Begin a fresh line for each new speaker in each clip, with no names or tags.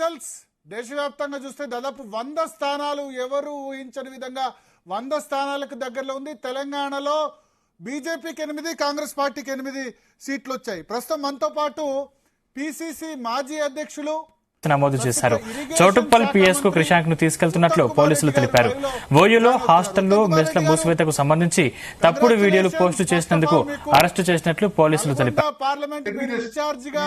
Results దేశవ్యాప్తంగా చూస్తే దాదాపు 100 స్థానాలు ఎవరు ఊహించని విధంగా 100 స్థానాలకు దగ్గరలో ఉంది. తెలంగాణలో బీజేపీకి 8, కాంగ్రెస్ పార్టీకి 8 సీట్లు వచ్చాయి. ప్రస్తుతం మనతో పాటు పిసిసి మాజీ అధ్యక్షులు
నమోదు చేశారు. చౌటుప్పల్ పిఎస్ కు క్రిషాంక్ ను తీసుకెళ్తున్నట్లు పోలీసులు తెలిపారు. ఓయూలో హాస్టల్లో మెస్ల మూసివేతకు సంబంధించి తప్పుడు వీడియోలు పోస్టు చేసినందుకు అరెస్టు చేసినట్లు పోలీసులు తెలిపారు.
పార్లమెంట్ ఇన్ఛార్జ్ గా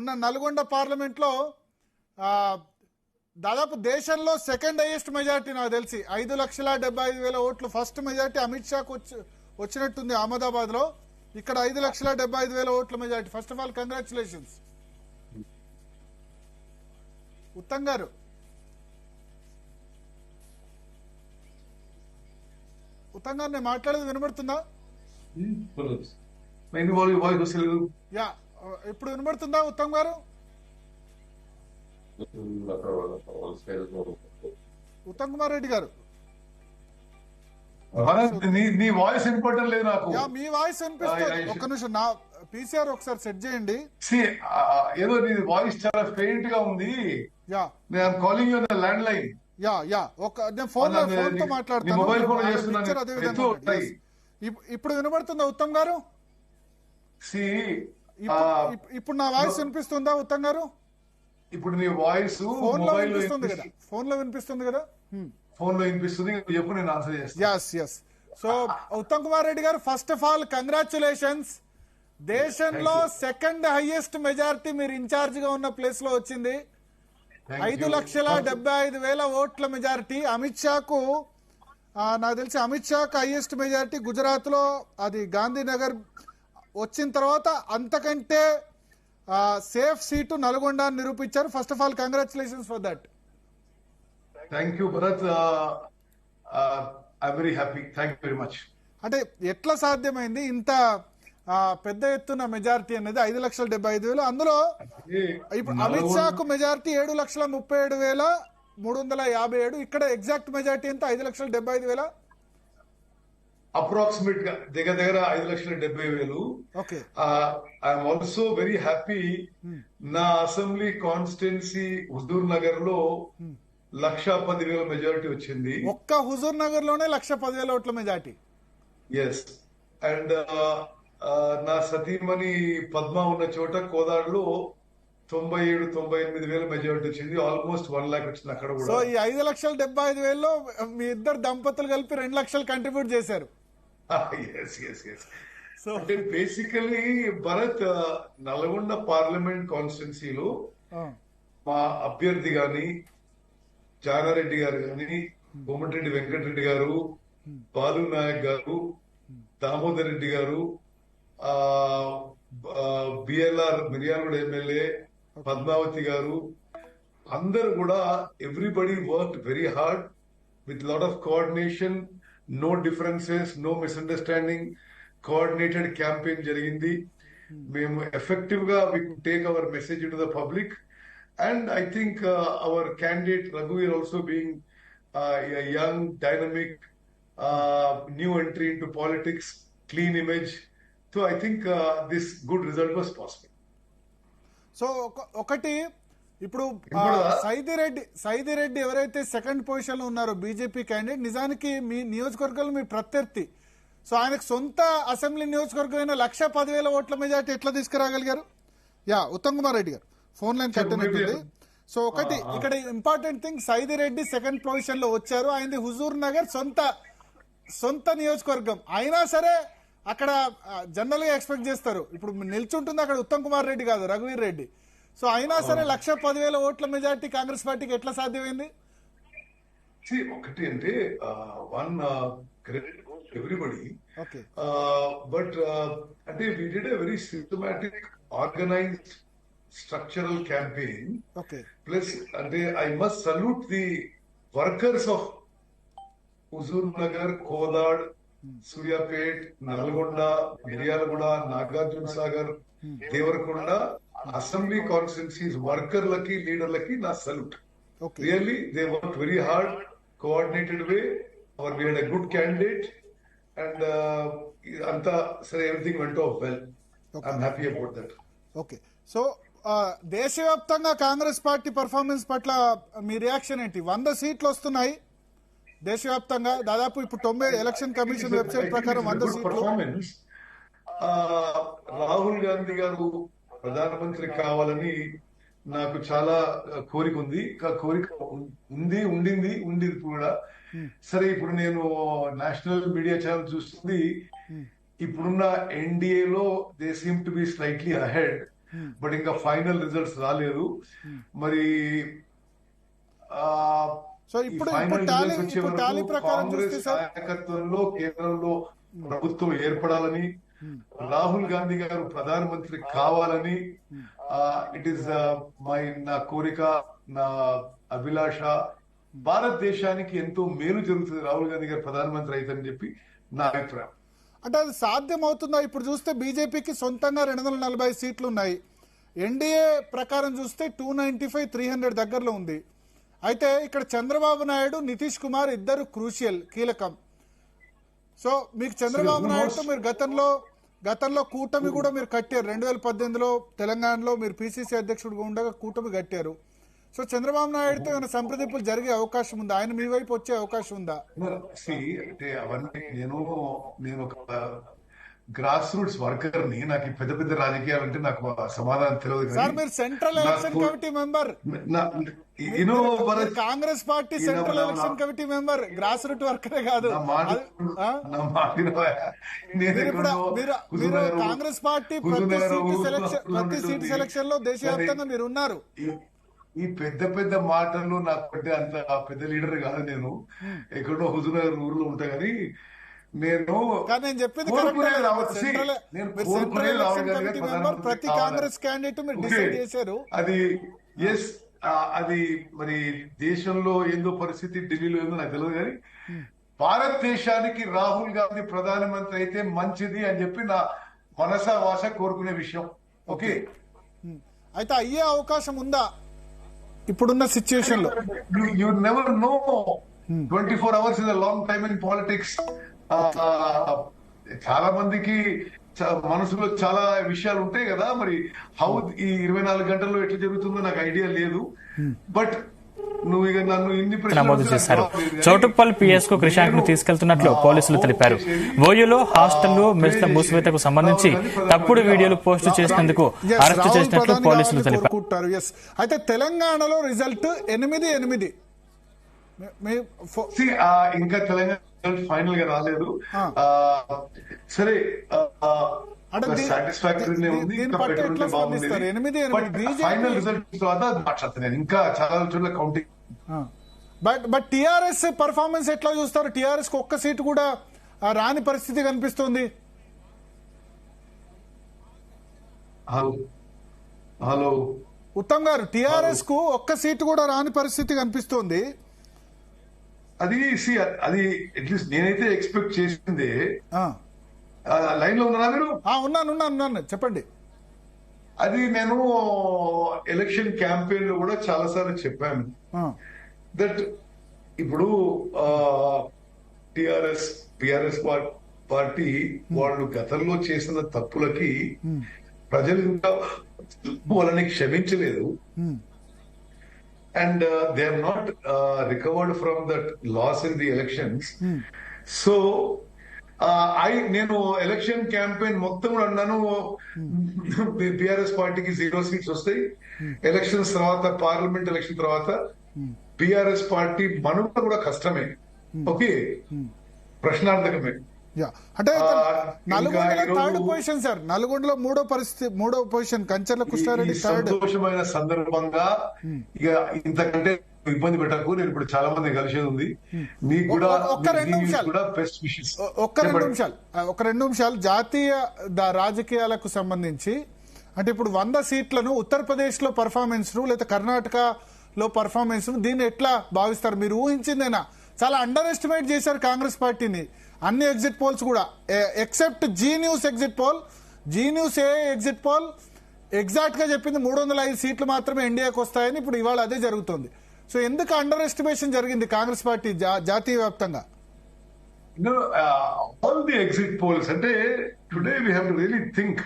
ఉన్న నల్గొండ పార్లమెంట్ లో దాదాపు దేశంలో సెకండ్ హైయెస్ట్ మెజారిటీ నాకు తెలిసి 5,75,000 ఓట్లు. ఫస్ట్ మెజారిటీ అమిత్ షాకు వచ్చినట్టుంది అహ్మదాబాద్ లో. ఇక్కడ 5,75,000 ఓట్ల majority. First of all congratulations Uttam గారు. ఉత్తమ్ గారు నేను మాట్లాడేది వినబడుతుందా? యా, ఇప్పుడు వినబడుతుందా ఉత్తమ్ గారు? ఉత్తమ్ కుమార్ రెడ్డి గారు
నీ వాయిస్ వినపడటం లేదు నాకు.
మీ వాయిస్ వినిపిస్తుంది. ఒక్క నిమిషం, నా పీసీఆర్ ఒకసారి సెట్ చేయండి.
ఏదో నీ వాయిస్ చాలా ఫెయింట్ గా ఉంది.
యా,
నేను calling you land line.
Yeah నేను ఫోన్ తో మాట్లాడతాను.
మొబైల్ ఫోన్ చేస్తున్నాను.
ఇప్పుడు వినబడుతుందా ఉత్తమ్ గారు? ఇప్పుడు నా వాయిస్ వినిపిస్తుందా ఉత్తమ్ గారు?
ఇప్పుడు నీ వాయిస్
ఫోన్ లో వినిపిస్తుంది కదా? ఫోన్ లో వినిపిస్తుంది కదా?
ఫోన్ లో వినిపిస్తుంది. చెప్పు, నేను ఆన్సర్ చేస్తాను.
yes. సో ఉత్తమ్ కుమార్ రెడ్డి గారు, ఫస్ట్ ఆఫ్ ఆల్ కంగ్రాచులేషన్స్. దేశంలో సెకండ్ హైయెస్ట్ మెజారిటీ మీరు ఇన్ఛార్జ్ గా ఉన్న ప్లేస్ లో వచ్చింది. 5,75,000 ఓట్ల మెజారిటీ. అమిత్ షాకు నాకు తెలిసి అమిత్ షాకు హైయెస్ట్ మెజారిటీ గుజరాత్ లో, అది గాంధీనగర్ వచ్చిన తర్వాత అంతకంటే సేఫ్ సీటు నల్గొండ నిరూపించారు. First of all congratulations for that.
Thank you Bharat. I very happy. Thank you very much.
అంటే ఎట్లా సాధ్యమైంది ఇంత పెద్ద ఎత్తున మెజారిటీ అనేది? 5,75,000. అందులో ఇప్పుడు అమిత్ షాకు మెజారిటీ 7,37,357. ఇక్కడ ఎగ్జాక్ట్ మెజారిటీ ఎంత? 5,75,000
అప్రాక్సిమేట్ గా దగ్గర 5,70,000.
Okay.
I'm also very happy. నా అసెంబ్లీ కాన్స్టిట్యున్సీ హుజూర్ నగర్ లో 1,10,000 మెజారిటీ వచ్చింది.
ఒక్క హుజూర్ నగర్ లోనే 1,10,000 ఓట్ల మెజారిటీ.
ఎస్. అండ్ నా సతీమణి పద్మ ఉన్న చోట కోదాడులో 97,98,000 మెజారిటీ వచ్చింది. ఆల్మోస్ట్ 1 lakh వచ్చింది అక్కడ కూడా.
సో ఈ 5,75,000 మీ ఇద్దరు దంపతులు కలిపి 2 లక్షలు కంట్రిబ్యూట్ చేశారు.
సో అంటే బేసికలీ భరత్, నల్గొండ పార్లమెంట్ కాన్స్టిట్యున్సీలో మా అభ్యర్థి గాని, జానారెడ్డి గారు గాని, కోమటిరెడ్డి వెంకటరెడ్డి గారు, బాలు నాయక్ గారు, దామోదర్ రెడ్డి గారు, బిఎల్ఆర్ మిర్యాలగూడ ఎమ్మెల్యే పద్మావతి గారు, అందరు కూడా everybody worked very hard with lot of coordination, no differences, no misunderstanding. Coordinated campaign జరిగింది. మేము ఎఫెక్టివ్ గా we could take our message to the public. And I think our candidate Raghuveer also being a young, dynamic, new entry into politics, clean image. So I think this good result was possible.
So ఒకటి, ఇప్పుడు సైదిరెడ్డి ఎవరైతే second position లో ఉన్నారో BJP candidate, నిజానికి మీ నియోజకవర్గంలో మీ ప్రత్యర్థి. So ఆయనకు సొంత అసెంబ్లీ నియోజకవర్గమైన 1,10,000 ఓట్ల మెజార్టీ ఎట్లా తీసుకురాగలిగారు? యా, ఉత్తమ్ కుమార్ రెడ్డి గారు ఫోన్ లైన్ కట్టినట్టుంది. సో ఒకటి, ఇక్కడ important thing, Saidireddy second position లో వచ్చారు. ఆయనది హుజూర్ నగర్ సొంత నియోజకవర్గం. అయినా సరే అక్కడ జనరల్ గా ఎక్స్పెక్ట్ చేస్తారు, ఇప్పుడు నిల్చుంటుంది అక్కడ ఉత్తమ్ కుమార్ రెడ్డి కాదు, రఘువీర్ రెడ్డి. సో అయినా సరే 1,10,000 ఓట్ల మెజార్టీ కాంగ్రెస్ పార్టీకి ఎట్లా సాధ్యమైంది?
ఒకటి అంటే one credit everybody.
Okay.
But అంటే we did a very systematic, organised, structural campaign.
Okay.
Plus, I must salute the workers of Huzur Nagar, Kodad, Suryapet, Nalgonda, Miryalaguda, Nagarjun Sagar, Devarkonda, Assembly constituencies, worker lucky, leader lucky, na salute.
Okay.
Really, they worked very hard, coordinated way. We had a good candidate, and everything went off well. Okay. I'm happy about that.
Okay. So దేశవ్యాప్తంగా Congress party performance పట్ల మీ reaction ఏంటి? 100 సీట్లు వస్తున్నాయి దేశవ్యాప్తంగా, దాదాపు ఇప్పుడు 90 election commission website ప్రకారం 100 సీట్లు.
రాహుల్ గాంధీ గారు ప్రధానమంత్రి కావాలని నాకు చాలా కోరిక ఉంది. ఉండింది కూడా. సరే, ఇప్పుడు నేను నేషనల్ మీడియా ఛానల్ చూస్తుంది, ఇప్పుడున్న ఎన్డీఏలో they seem to be slightly ahead, but ఇంకా ఫైనల్ రిజల్ట్స్ రాలేదు. మరి
సో ఇప్పుడు
కాంగ్రెస్ నాయకత్వంలో కేంద్రంలో ప్రభుత్వం ఏర్పడాలని, రాహుల్ గాంధీ గారు ప్రధానమంత్రి కావాలని ఇట్ ఈస్ నా కోరిక, నా అభిలాష. భారతదేశానికి ఎంతో మేలు జరుగుతుంది రాహుల్ గాంధీ గారు ప్రధానమంత్రి అయితేని చెప్పి నా అభిప్రాయం.
అంటే అది సాధ్యం అవుతుందా? ఇప్పుడు చూస్తే బీజేపీకి సొంతంగా 240 సీట్లు ఉన్నాయి. ఎన్డీఏ ప్రకారం చూస్తే 295, 300 దగ్గరలో ఉంది. అయితే ఇక్కడ చంద్రబాబు నాయుడు, నితీష్ కుమార్ ఇద్దరు క్రూషియల్, కీలకం. సో మీకు చంద్రబాబు నాయుడుతో మీరు గతంలో కూటమి కూడా మీరు కట్టారు. 2018లో తెలంగాణలో మీరు పిసిసి అధ్యక్షుడిగా ఉండగా కూటమి కట్టారు. సో చంద్రబాబు నాయుడుతో ఏమైనా సంప్రదింపులు జరిగే అవకాశం ఉందా? ఆయన మీ వైపు వచ్చే అవకాశం ఉందా?
అంటే అవన్నీ నేను ఒక గ్రాస్ రూట్స్ వర్కర్ ని, నాకు పెద్ద పెద్ద రాజకీయాలు అంటే నాకు సమాధానం తెలియదు.
సార్, మీరు central election committee member, Congress party central election committee member, grass root వర్కరే కాదు. మీరు కాంగ్రెస్ పార్టీ ప్రతి సీట్ సెలక్షన్ లో దేశవ్యాప్తంగా మీరు ఉన్నారు.
ఈ పెద్ద మాటలు నాకు అంటే అంత పెద్ద లీడర్ కాదు. నేను ఎక్కడో హుజూర్నగర్ ఊర్లో ఉంటా కానీ నేను
చెప్పింది ప్రతి కాంగ్రెస్ క్యాండిడేట్ మీరు డిసైడ్ చేశారు.
అది మరి దేశంలో ఏందో పరిస్థితి, ఢిల్లీలో ఏందో నాకు తెలియదు కానీ భారతదేశానికి రాహుల్ గాంధీ ప్రధానమంత్రి అయితే మంచిది అని చెప్పి నా మనసా వాస కోరుకునే విషయం. ఓకే,
అయితే అయ్యే అవకాశం ఉందా ఇప్పుడున్న సిచ్యువేషన్ లో?
You never know. 24 hours is a long time in politics. చాలా మందికి మనసులో చాలా విషయాలు ఉంటాయి కదా. మరి హౌ ఈ 24 గంటల్లో ఎట్లా జరుగుతుందో నాకు ఐడియా లేదు. బట్ నువ్వు ఇక నన్ను
నమోదు చేశారు. చౌటుప్పల్ పిఎస్ కు క్రిషాంక్ ను తీసుకెళ్తున్నట్లు పోలీసులు తెలిపారు. ఓయూలో హాస్టల్లో మెస్ల మూసివేతకు సంబంధించి తప్పుడు వీడియోలు పోస్టు చేసినందుకు అరెస్టు చేసినట్లు పోలీసులు తెలిపారు.
అయితే తెలంగాణలో రిజల్ట్ 8-8.
ఇంకా తెలంగాణ ఫైనల్ గా రాలేదు. సరే, సాటిస్ఫాక్టరీ ఉంది. ఫైనల్ రిజల్ట్ తర్వాత మాట్లాడుతున్నాను. ఇంకా చాలా చోట్ల కౌంటింగ్.
బట్ టిఆర్ఎస్ పర్ఫార్మెన్స్ ఎట్లా చూస్తారు? టిఆర్ఎస్ కు ఒక్క సీటు కూడా రాని పరిస్థితి కనిపిస్తుంది.
హలో
ఉత్తమ్ గారు, టిఆర్ఎస్ కు ఒక్క సీటు కూడా రాని పరిస్థితి కనిపిస్తుంది.
అది అట్లీస్ట్ నేనైతే ఎక్స్పెక్ట్ చేసిందే. లైన్ లో ఉన్నారా మీరు?
ఉన్నాను, చెప్పండి.
అది నేను ఎలక్షన్ క్యాంపెయిన్ లో కూడా చాలా సార్లు చెప్పాను దట్ ఇప్పుడు టిఆర్ఎస్ పార్టీ వాళ్ళు గతంలో చేసిన తప్పులకి ప్రజలు ఇంకా వాళ్ళని క్షమించలేదు. And they have not recovered from that loss in the elections. So, నేను ఎలక్షన్ క్యాంపెయిన్ మొత్తం కూడా అన్నాను, బీఆర్ఎస్ పార్టీకి 0 సీట్స్ వస్తాయి. ఎలక్షన్స్ తర్వాత, పార్లమెంట్ ఎలక్షన్ తర్వాత బీఆర్ఎస్ పార్టీ మనుగడ కూడా కష్టమే. ఓకే, ప్రశ్నార్థకమే.
అంటే నల్గొండలో థర్డ్ పొజిషన్ సార్, నల్గొండలో మూడో పొజిషన్, కంచర్ల కృష్ణారెడ్డి థర్డ్.
సంతోషమైన సందర్భంగా ఇక ఇంతకంటే ఇబ్బంది పెట్టకు. నేను ఇప్పుడు చాలా మంది కలిసేది ఉంది. మీకు కూడా
ఒక్క 2 నిమిషాలు జాతీయ రాజకీయాలకు సంబంధించి, అంటే ఇప్పుడు 100 సీట్లను ఉత్తరప్రదేశ్ లో పర్ఫార్మెన్స్ లేదా కర్ణాటకలో పర్ఫార్మెన్స్, దీన్ని ఎట్లా భావిస్తారు? మీరు ఊహించిందేనా? చాలా అండర్ ఎస్టిమేట్ చేశారు కాంగ్రెస్ పార్టీని అన్ని ఎగ్జిట్ పోల్స్ కూడా, except Zee News exit poll. Zee News exit poll exact గా చెప్పింది 305 సీట్లు మాత్రమే ఎన్డీఏకి వస్తాయని. ఇప్పుడు ఇవాళ అదే జరుగుతుంది. సో ఎందుకు అండర్ ఎస్టిమేషన్ జరిగింది కాంగ్రెస్ పార్టీ జాతీయ వ్యాప్తంగా?
ఆల్ ది ఎగ్జిట్ పోల్స్ అంటే today we have to really think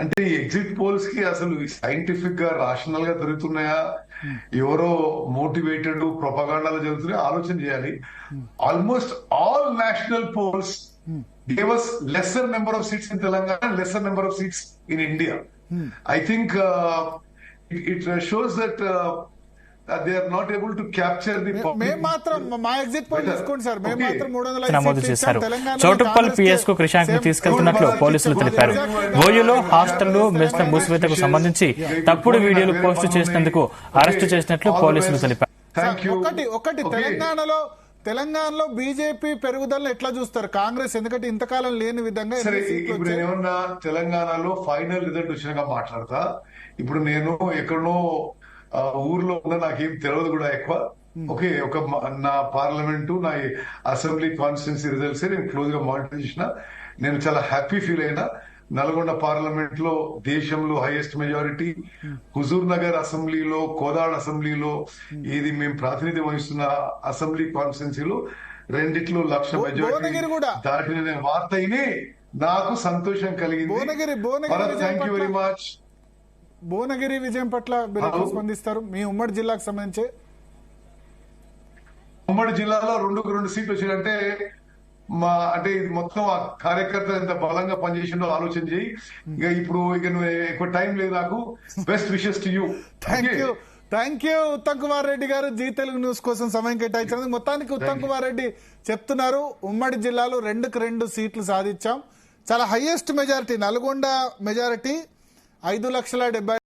అంటే ఈ ఎగ్జిట్ పోల్స్ కి అసలు సైంటిఫిక్ గా రాషనల్ గా జరుగుతున్నాయా, ఎవరో మోటివేటెడ్ ప్రొపగాండాలు జరుగుతున్నాయా ఆలోచన చేయాలి. Almost all national polls gave us lesser number of seats in Telangana and lesser number of seats in India. I think it shows that they are not able to capture the public.
మేము మాత్రం మా exit poll తీసుకోండి sir, మేము మాత్రం 305
నమోదు
సీట్లు
చేశారు.
ఇచ్చాం. తెలంగాణలో
చౌటుప్పల్
కాంగ్రెస్
పిఎస్ కు క్రిషాంక్ ను తీసుకెళ్తున్నట్లు పోలీసులు తెలిపారు. ఓయూలో హాస్టళ్లు మెస్ల మూసివేతకు సంబంధించి తప్పుడు వీడియోలు పోస్టు చేసినందుకు అరెస్టు చేసినట్లు పోలీసులు తెలిపారు.
Thank you.
ఒకటి
Okay.
తెలంగాణలో బీజేపీ పెరుగుదలను ఎట్లా చూస్తారు కాంగ్రెస్? ఎందుకంటే ఇంతకాలం లేని విధంగా
సరే,
ఎన్ని సీట్లు
ఇప్పుడు
వచ్చాయి?
నేనేమన్నా తెలంగాణలో ఫైనల్ రిజల్ట్ వచ్చినాక మాట్లాడతా. ఇప్పుడు నేను ఎక్కడో ఊర్లో ఉన్నా, నాకేం తెలియదు కూడా ఎక్కువ. ఓకే, నా పార్లమెంటు, నా అసెంబ్లీ కాన్స్టిట్యున్సీ రిజల్ట్స్ నేను క్లోజ్ గా మానిటర్ చేసిన. నేను చాలా హ్యాపీ ఫీల్ అయినా. నల్గొండ పార్లమెంట్ లో దేశంలో హైయెస్ట్ మెజారిటీ, హుజూర్ నగర్ అసెంబ్లీలో, కోదాడ్ అసెంబ్లీలో, ఇది మేము ప్రాతినిధ్యం వహిస్తున్న అసెంబ్లీ కాన్స్టిట్యున్సీలో రెండిట్లో 1,00,000
భువనగిరి కూడా.
మెజారిటీ దాటిన వార్త అయినే నాకు సంతోషం కలిగింది.
Bhuvanagiri
thank you very much.
Bhuvanagiri విజయం పట్ల మీరు ఎట్లా స్పందిస్తారు? మీ ఉమ్మడి జిల్లాకు సంబంధించి
ఉమ్మడి జిల్లాలో 2 సీట్లు వచ్చిందంటే అంటే ఇది మొత్తం ఆ కార్యకర్త ఎంత బలంగా పనిచేసిండో ఆలోచన చేయి. ఇప్పుడు నువ్వు ఎక్కువ టైం లేదు నాకు. Best wishes to you.
Thank you Uttam Kumar Reddy గారు, జీ తెలుగు న్యూస్ కోసం సమయం కేటాయించినందుకు. మొత్తానికి ఉత్తమ్ కుమార్ రెడ్డి చెప్తున్నారు, ఉమ్మడి జిల్లాలో 2 సీట్లు సాధించాం. చాలా హైయెస్ట్ మెజారిటీ, నల్గొండ మెజారిటీ 5,70,000